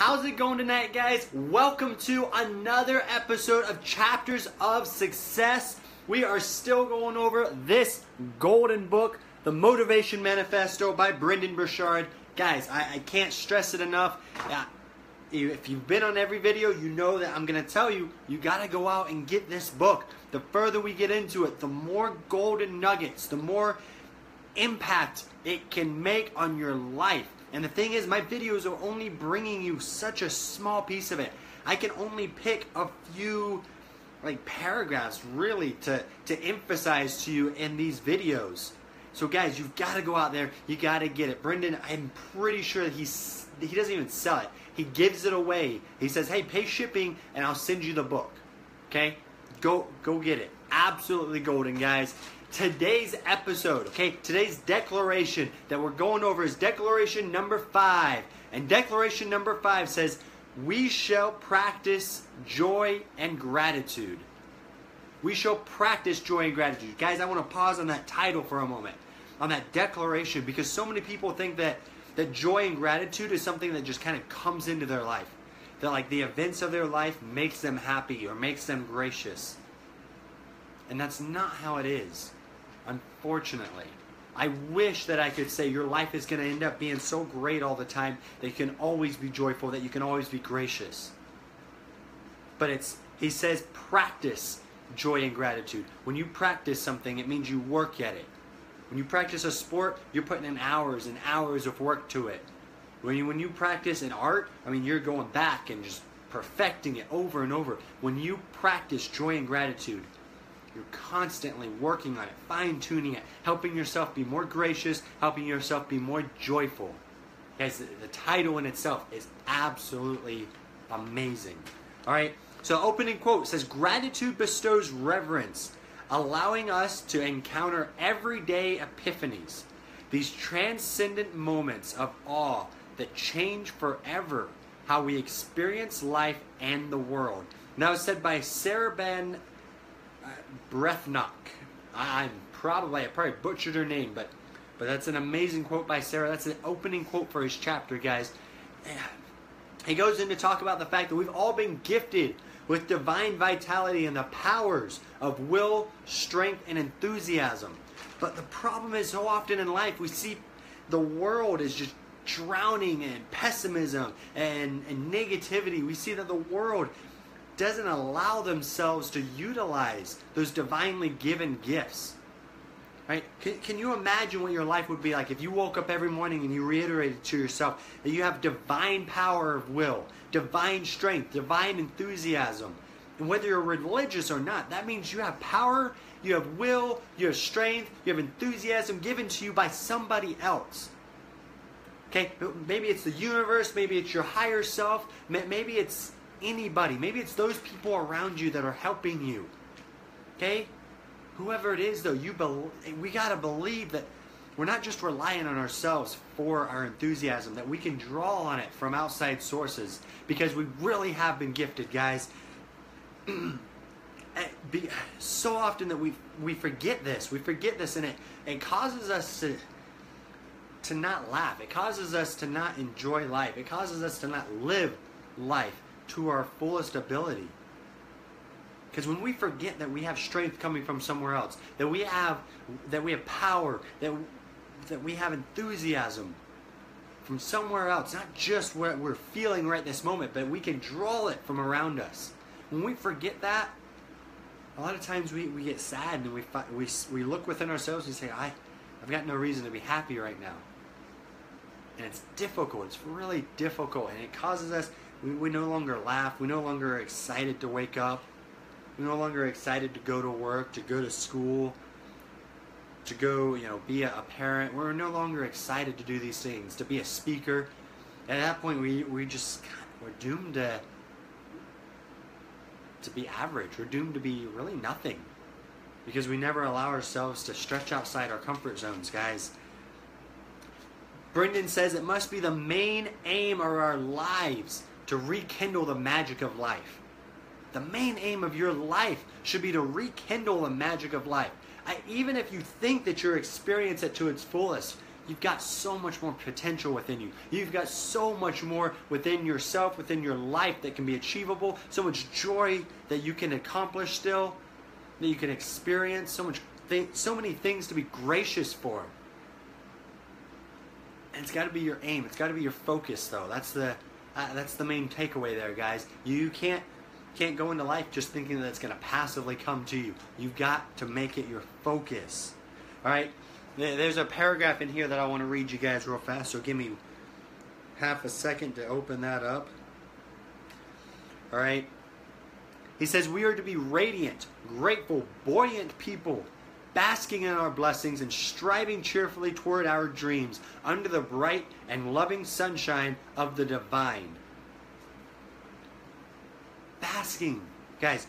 How's it going tonight, guys? Welcome to another episode of Chapters of Success. We are still going over this golden book, The Motivation Manifesto by Brendon Burchard. Guys, I can't stress it enough. If you've been on every video, you know that I'm going to tell you, you got to go out and get this book. The further we get into it, the more golden nuggets, the more impact it can make on your life. And the thing is, my videos are only bringing you such a small piece of it. I can only pick a few paragraphs really to emphasize to you in these videos. So guys, you've got to go out there, you got to get it. Brendon, I'm pretty sure that he doesn't even sell it. He gives it away. He says, hey, pay shipping and I'll send you the book. Okay? Go get it. Absolutely golden, guys. Today's episode, okay, today's declaration that we're going over is declaration number 5. And declaration number 5 says, we shall practice joy and gratitude. We shall practice joy and gratitude. Guys, I want to pause on that title for a moment, on that declaration, because so many people think that joy and gratitude is something that just kind of comes into their life. That like the events of their life makes them happy or makes them gracious. And that's not how it is. Unfortunately, I wish that I could say your life is going to end up being so great all the time that you can always be joyful, that you can always be gracious. But he says practice joy and gratitude. When you practice something, it means you work at it. When you practice a sport, you're putting in hours and hours of work to it. When you practice an art, I mean, you're going back and just perfecting it over and over. When you practice joy and gratitude, you're constantly working on it, fine-tuning it, helping yourself be more gracious, helping yourself be more joyful. Guys, the title in itself is absolutely amazing. All right, so opening quote says, gratitude bestows reverence, allowing us to encounter everyday epiphanies, these transcendent moments of awe that change forever how we experience life and the world. And that was said by Sarah Ben Brethnock. I probably butchered her name, but that's an amazing quote by Sarah. That's an opening quote for his chapter, guys. He goes in to talk about the fact that we've all been gifted with divine vitality and the powers of will, strength, and enthusiasm. But the problem is, so often in life we see the world is just drowning in pessimism and negativity. We see that the world doesn't allow themselves to utilize those divinely given gifts. Right? Can you imagine what your life would be like if you woke up every morning and you reiterated to yourself that you have divine power of will, divine strength, divine enthusiasm? And whether you're religious or not, that means you have power, you have will, you have strength, you have enthusiasm given to you by somebody else. Okay? Maybe it's the universe, maybe it's your higher self, maybe it's anybody. Maybe it's those people around you that are helping you. Okay? Whoever it is, though, we got to believe that we're not just relying on ourselves for our enthusiasm, that we can draw on it from outside sources, because we really have been gifted, guys. So often that we forget this. We forget this, and it causes us to not laugh. It causes us to not enjoy life. It causes us to not live life to our fullest ability. Because when we forget that we have strength coming from somewhere else, that we have power, that we have enthusiasm from somewhere else, not just what we're feeling right this moment, but we can draw it from around us. When we forget that, a lot of times we get sad and we look within ourselves and say, I've got no reason to be happy right now. And it's difficult. It's really difficult, and it causes us. We no longer laugh. We no longer are excited to wake up. We're no longer excited to go to work, to go to school, to go, be a parent. We're no longer excited to do these things, to be a speaker. At that point, we're doomed to be average. We're doomed to be really nothing, because we never allow ourselves to stretch outside our comfort zones, guys. Brendon says it must be the main aim of our lives to rekindle the magic of life. The main aim of your life should be to rekindle the magic of life. Even if you think that you're experiencing it to its fullest, You've got so much more potential within you. You've got so much more within yourself, within your life that can be achievable. So much joy that you can accomplish still, that you can experience. So many things to be gracious for. And it's got to be your aim. It's got to be your focus, though. That's the main takeaway there, guys. You can't go into life just thinking that it's going to passively come to you. You've got to make it your focus. All right? There's a paragraph in here that I want to read you guys real fast, so give me half a second to open that up. All right? He says, we are to be radiant, grateful, buoyant people, basking in our blessings and striving cheerfully toward our dreams under the bright and loving sunshine of the divine. Basking, guys,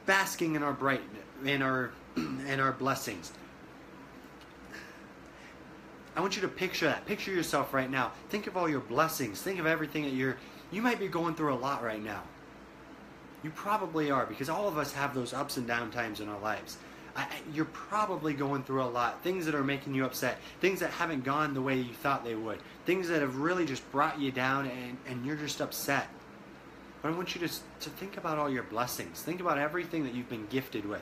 basking in our blessings. I want you to picture that. Picture yourself right now. Think of all your blessings. Think of everything that you might be going through a lot right now. You probably are, because all of us have those ups and down times in our lives. You're probably going through a lot. Things that are making you upset. Things that haven't gone the way you thought they would. Things that have really just brought you down and you're just upset. But I want you to think about all your blessings. Think about everything that you've been gifted with.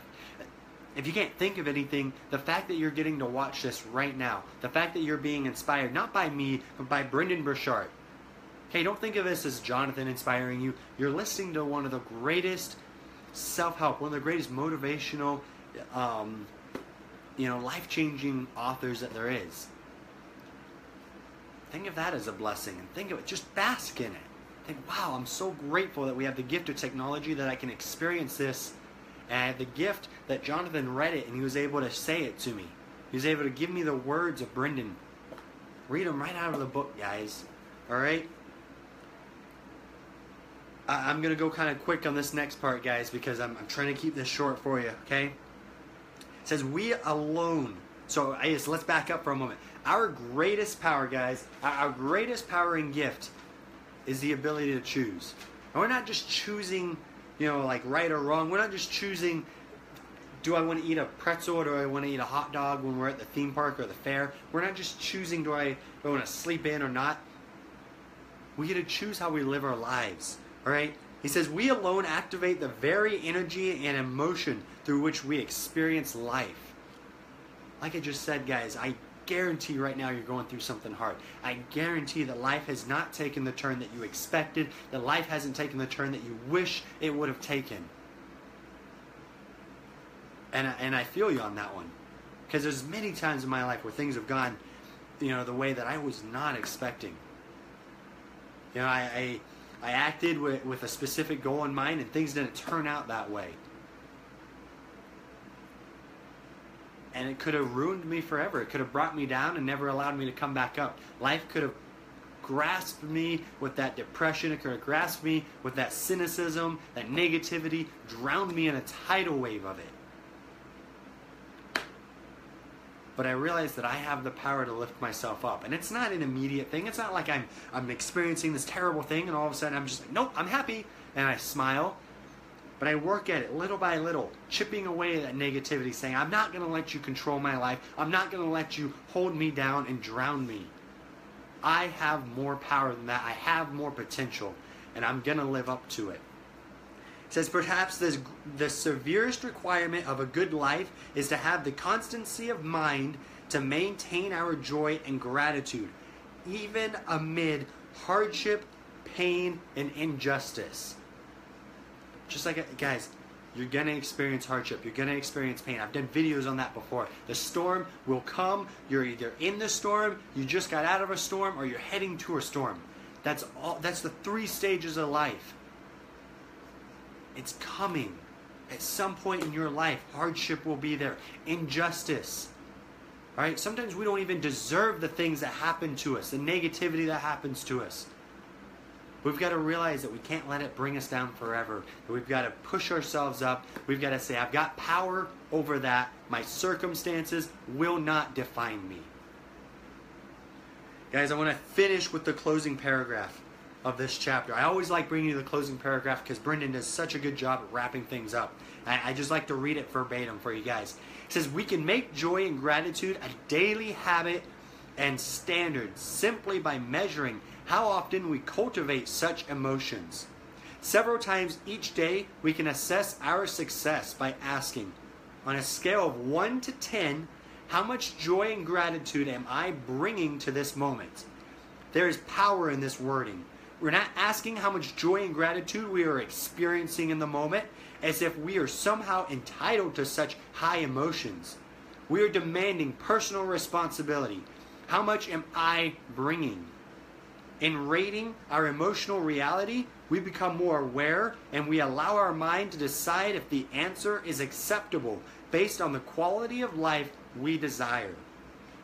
If you can't think of anything, the fact that you're getting to watch this right now, the fact that you're being inspired, not by me, but by Brendan Burchard. Okay, don't think of this as Jonathan inspiring you. You're listening to one of the greatest self-help, one of the greatest motivational, life-changing authors that there is. Think of that as a blessing, and think of it, just bask in it. Think, wow, I'm so grateful that we have the gift of technology that I can experience this, and the gift that Jonathan read it and he was able to say it to me. He was able to give me the words of Brendan. Read them right out of the book, guys. All right? I'm going to go kind of quick on this next part, guys, because I'm trying to keep this short for you, okay? It says, we alone. So let's back up for a moment. Our greatest power, guys, our greatest power and gift is the ability to choose. And we're not just choosing, like right or wrong. We're not just choosing, do I want to eat a pretzel or do I want to eat a hot dog when we're at the theme park or the fair? We're not just choosing, do I want to sleep in or not? We get to choose how we live our lives. All right? He says, we alone activate the very energy and emotion through which we experience life. Like I just said, guys, I guarantee right now you're going through something hard. I guarantee that life has not taken the turn that you expected, that life hasn't taken the turn that you wish it would have taken. And I feel you on that one. Because there's many times in my life where things have gone, the way that I was not expecting. I acted with a specific goal in mind, and things didn't turn out that way. And it could have ruined me forever. It could have brought me down and never allowed me to come back up. Life could have grasped me with that depression. It could have grasped me with that cynicism, that negativity, drowned me in a tidal wave of it. But I realized that I have the power to lift myself up. And it's not an immediate thing. It's not like I'm experiencing this terrible thing and all of a sudden I'm just like, nope, I'm happy. And I smile. But I work at it little by little, chipping away at that negativity, saying, I'm not going to let you control my life. I'm not going to let you hold me down and drown me. I have more power than that. I have more potential. And I'm going to live up to it. It says, perhaps the severest requirement of a good life is to have the constancy of mind to maintain our joy and gratitude, even amid hardship, pain, and injustice. Just like, guys, you're going to experience hardship. You're going to experience pain. I've done videos on that before. The storm will come. You're either in the storm, you just got out of a storm, or you're heading to a storm. That's the 3 stages of life. It's coming. At some point in your life, hardship will be there. Injustice. All right? Sometimes we don't even deserve the things that happen to us, the negativity that happens to us. We've got to realize that we can't let it bring us down forever. That we've got to push ourselves up. We've got to say, I've got power over that. My circumstances will not define me. Guys, I want to finish with the closing paragraph. of this chapter. I always like bringing you the closing paragraph because Brendan does such a good job at wrapping things up. I just like to read it verbatim for you guys. It says, we can make joy and gratitude a daily habit and standard simply by measuring how often we cultivate such emotions. Several times each day, we can assess our success by asking, on a scale of 1 to 10, how much joy and gratitude am I bringing to this moment? There is power in this wording. We're not asking how much joy and gratitude we are experiencing in the moment as if we are somehow entitled to such high emotions. We are demanding personal responsibility. How much am I bringing? In rating our emotional reality, we become more aware and we allow our mind to decide if the answer is acceptable based on the quality of life we desire.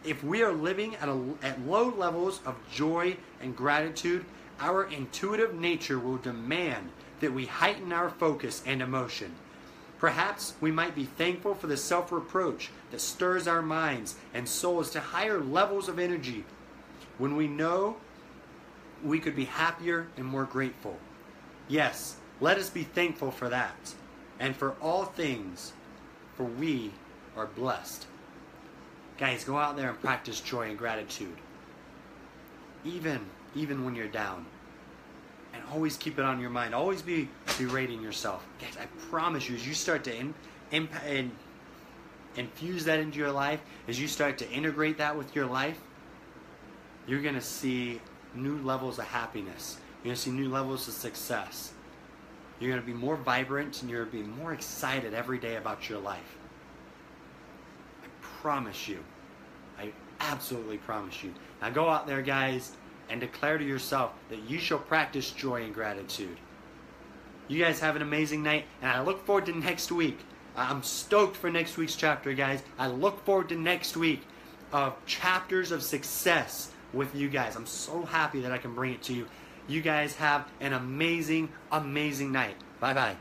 If we are living at low levels of joy and gratitude, our intuitive nature will demand that we heighten our focus and emotion. Perhaps we might be thankful for the self-reproach that stirs our minds and souls to higher levels of energy when we know we could be happier and more grateful. Yes, let us be thankful for that and for all things, for we are blessed. Guys, go out there and practice joy and gratitude. Even when you're down. And always keep it on your mind. Always be berating yourself. Guys, I promise you, as you start to infuse that into your life, as you start to integrate that with your life, you're going to see new levels of happiness. You're going to see new levels of success. You're going to be more vibrant and you're going to be more excited every day about your life. I promise you. I absolutely promise you. Now go out there, guys, and declare to yourself that you shall practice joy and gratitude. You guys have an amazing night, and I look forward to next week. I'm stoked for next week's chapter, guys. I look forward to next week of chapters of success with you guys. I'm so happy that I can bring it to you. You guys have an amazing, amazing night. Bye-bye.